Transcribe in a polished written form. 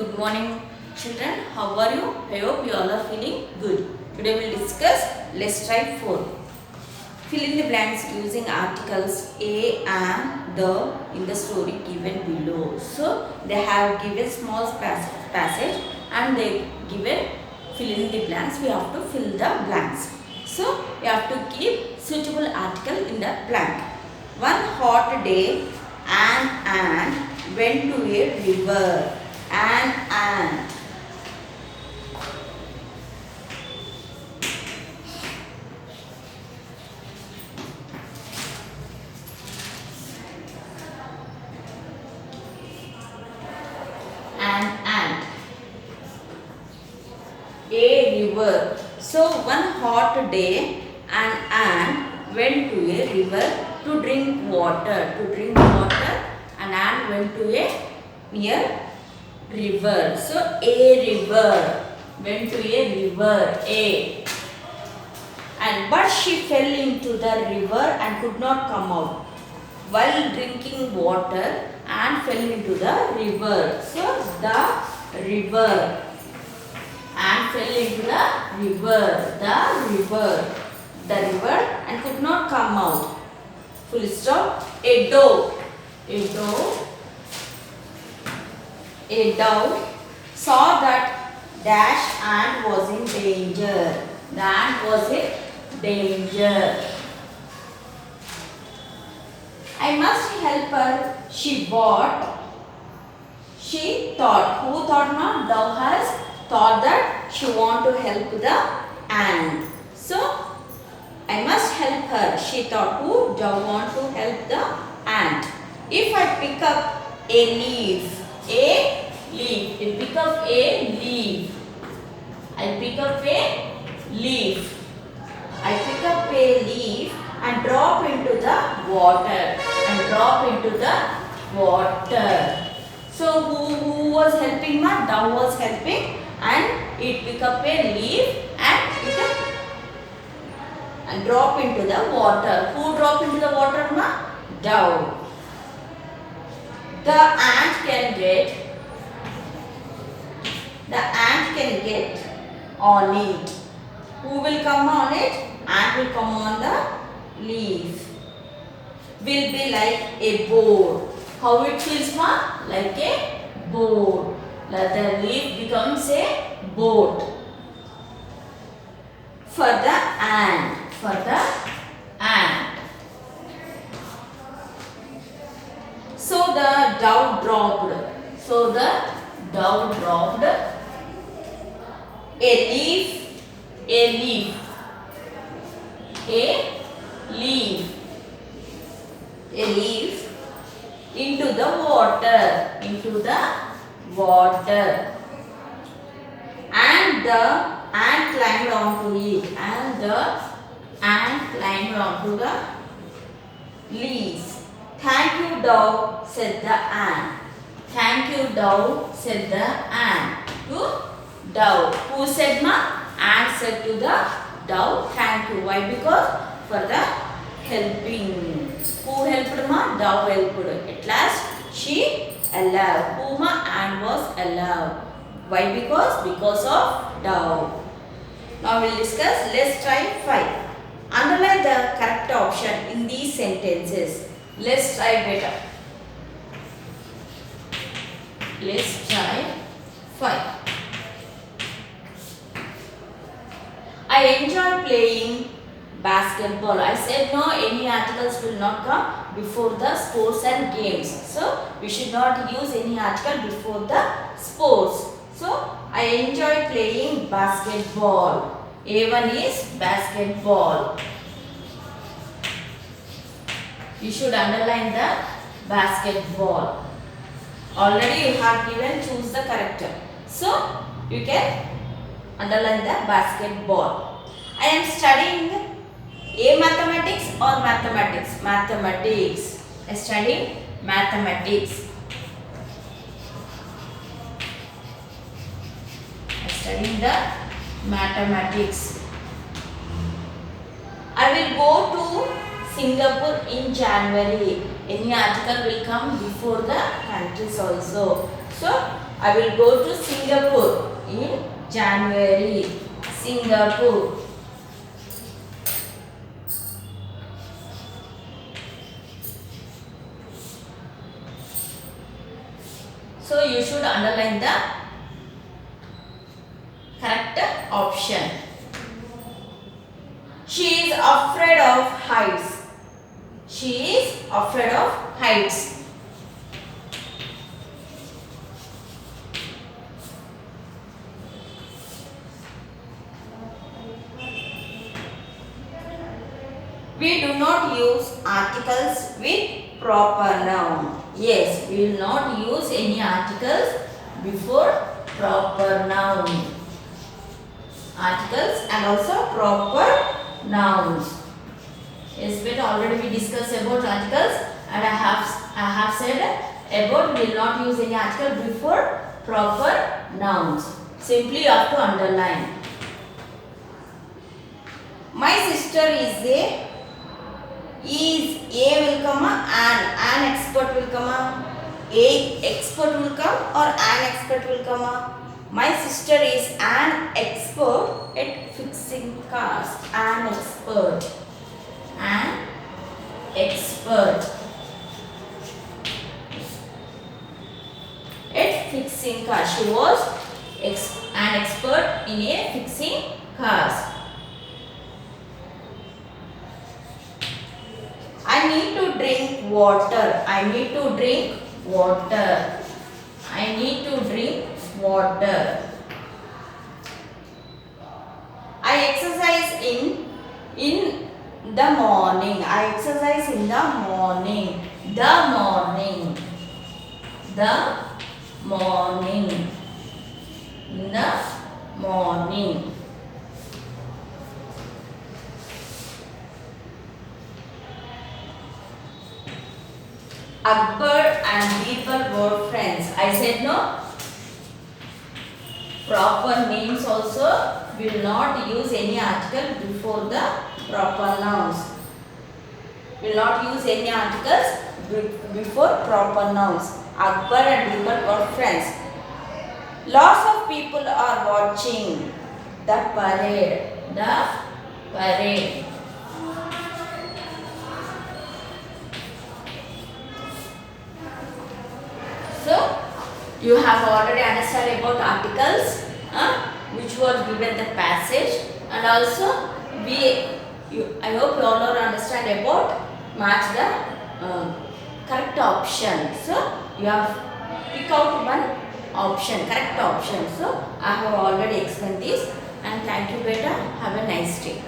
Good morning, children. How are you? I hope you all are feeling good. Today we will discuss let's try 4. Fill in the blanks using articles a and the in the story given below. So they have given small passage and they given fill in the blanks. We have to fill the blanks. So we have to keep suitable article in the blank. One hot day, an ant went to a river. An ant. An ant. A river. So one hot day, an ant went to a river to drink water. An ant went to a near river. So a river. Went to a river. A. But she fell into the river and could not come out. While drinking water and fell into the river. So the river. And fell into the river. The river and could not come out. Full stop. A dove saw that dash ant was in danger. The ant was in danger. I must help her, she thought. Who thought not? Dove has thought that she want to help the ant. So, I must help her. She thought who? Dove want to help the ant. If I pick up a leaf. I pick up a leaf. I pick up a leaf and drop into the water. So who was helping? Ma? Dove was helping and it pick up a leaf and drop into the water. Who drop into the water? Ma? Dove. The ant can get on it. Who will come on it? Ant will come on the leaf. Will be like a boat. How it feels, ma? Like a boat. The leaf becomes a boat. For the ant. So the dove dropped. A leaf into the water. And the ant climbed onto the leaves. Thank you, dove, said the ant. To dove. Who said, ma? Ant said to the dove, thank you. Why? Because for the helping. Who helped, ma? Dove helped. At last she allowed. Who, ma? Ant was allowed. Why? Because of dove. Now we will discuss. Let's try 5. Underline the correct option in these sentences. Let's try better. Let's try 5. I enjoy playing basketball. I said no, any articles will not come before the sports and games. So, we should not use any article before the sports. So, I enjoy playing basketball. A1 is basketball. You should underline the basketball. Already you have given choose the correct. So, you can underline the basketball. I am studying A mathematics or mathematics? Mathematics. I study mathematics. I study the mathematics. I will go to Singapore in January. Any article will come before the countries also. So, I will go to Singapore in January. Singapore. So you should underline the correct option. She is afraid of heights. She is afraid of heights. We do not use articles with proper noun. Yes, we will not use any articles before proper noun. Articles and also proper nouns. Yes, but already we discussed about articles, and I have said about will not use any article before proper nouns. Simply you have to underline. My sister is a will come, an expert will come, a expert will come, or an expert will come. My sister is an expert at fixing cars. An expert. An expert at fixing cars. She was an expert in a fixing cars. I need to drink water. I need to drink water. I need to drink water. I exercise in the morning. I exercise in the morning. The morning. The morning. In the morning. Akbar and Birbal were friends. I said no. Proper names also will not use any article before the proper nouns. Will not use any articles before proper nouns. Akbar and Birbal were friends. Lots of people are watching the parade. The parade. So, you have already understood about articles, which was given the passage, and also I hope you all understand about match the correct option. So, you have pick out one option, correct option. So, I have already explained this, and thank you beta. Have a nice day.